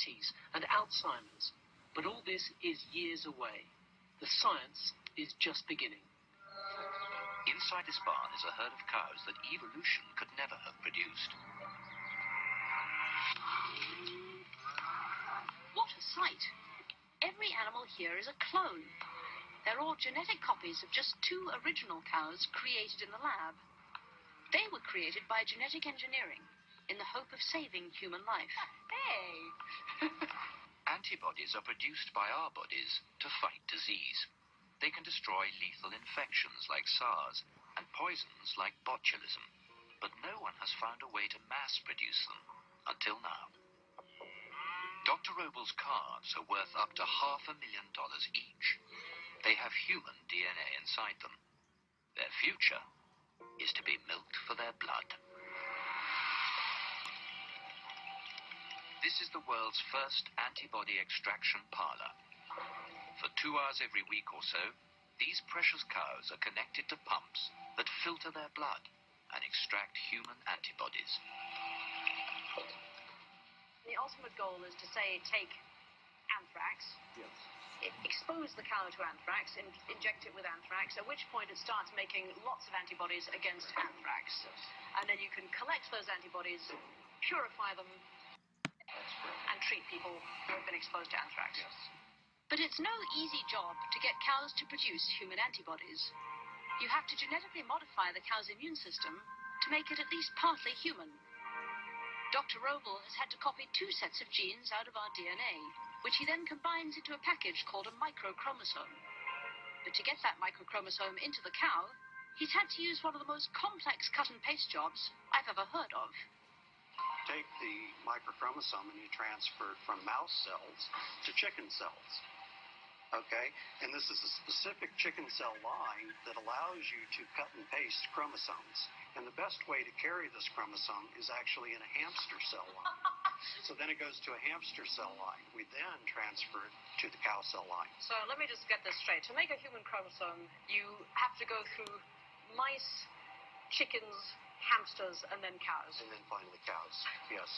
diabetes, and Alzheimer's. But all this is years away. The science is just beginning. Inside this barn is a herd of cows that evolution could never have produced. What a sight! Every animal here is a clone. They're all genetic copies of just two original cows created in the lab. They were created by genetic engineering in the hope of saving human life. Hey! Antibodies are produced by our bodies to fight disease. They can destroy lethal infections like SARS and poisons like botulism, but no one has found a way to mass produce them until now. Dr. Robles' calves are worth up to $500,000 each. They have human DNA inside them. Their future is to be milked for their blood. This is the world's first antibody extraction parlor. For 2 hours every week or so, these precious cows are connected to pumps that filter their blood and extract human antibodies. The ultimate goal is to, say, take anthrax, expose the cow to anthrax, and inject it with anthrax, at which point it starts making lots of antibodies against anthrax. And then you can collect those antibodies, purify them, and treat people who have been exposed to anthrax. But it's no easy job to get cows to produce human antibodies. You have to genetically modify the cow's immune system to make it at least partly human. Dr. Robles has had to copy 2 sets of genes out of our DNA, which he then combines into a package called a microchromosome. But to get that microchromosome into the cow, he's had to use one of the most complex cut-and-paste jobs I've ever heard of. Take the microchromosome and you transfer it from mouse cells to chicken cells. Okay? And this is a specific chicken cell line that allows you to cut and paste chromosomes. And the best way to carry this chromosome is actually in a hamster cell line. So then it goes to a hamster cell line. We then transfer it to the cow cell line. So let me just get this straight. To make a human chromosome, you have to go through mice, chickens, hamsters, and then cows. And then finally cows, yes.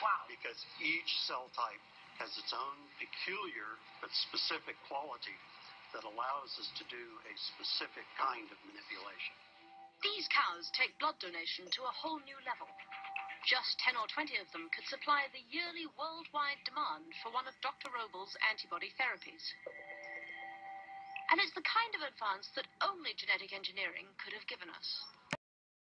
Wow. Because each cell type has its own peculiar but specific quality that allows us to do a specific kind of manipulation. These cows take blood donation to a whole new level. Just 10 or 20 of them could supply the yearly worldwide demand for one of Dr. Robles' antibody therapies. And it's the kind of advance that only genetic engineering could have given us.